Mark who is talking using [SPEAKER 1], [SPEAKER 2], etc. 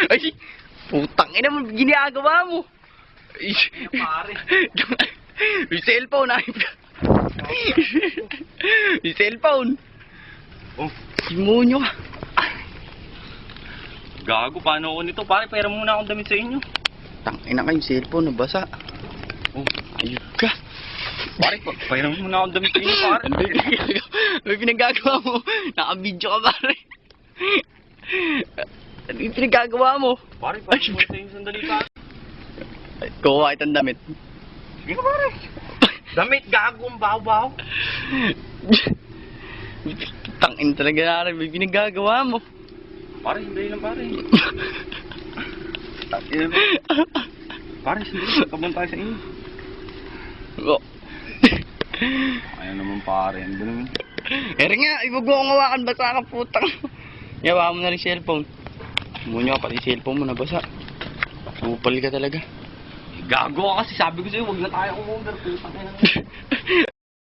[SPEAKER 1] Ay, putang ina mo, ginagawa mo. Ay,
[SPEAKER 2] Pare.
[SPEAKER 1] may cellphone, ay. May cellphone.
[SPEAKER 2] Oh,
[SPEAKER 1] Simonyo ka.
[SPEAKER 2] gago, paano ako nito? Pare, pera muna akong damit sa inyo.
[SPEAKER 1] Tangina ka yung cellphone, nabasa.
[SPEAKER 2] Oh,
[SPEAKER 1] Ayun ka.
[SPEAKER 2] pare, pera muna akong damit sa inyo, pare.
[SPEAKER 1] Ano yung pinagagawa? Ano yung pinagagawa mo? Naka-video ka, pare. Ano yung pinagagawa mo?
[SPEAKER 2] Pare, pera muna sa inyo sandali, pare.
[SPEAKER 1] Ay, kuha itong damit.
[SPEAKER 2] Sige ka, pare. Damit, gago, ang baho-baho.
[SPEAKER 1] Tangin talaga na rin, may pinagagawa mo.
[SPEAKER 2] Pare, sandali lang, pare. Pare, sandali, magkabang tayo sa inyo.
[SPEAKER 1] Oh.
[SPEAKER 2] Ayaw naman, pare. Ano ba naman?
[SPEAKER 1] Ere nga, ibag mo akong hawakan, basa ka putang. Yawa mo na rin cellphone. Munyo ka pati cellphone mo, nabasa. Upal ka talaga.
[SPEAKER 2] Gago ka kasi, sabi ko sa'yo, huwag na tayo umorder. Putang ina.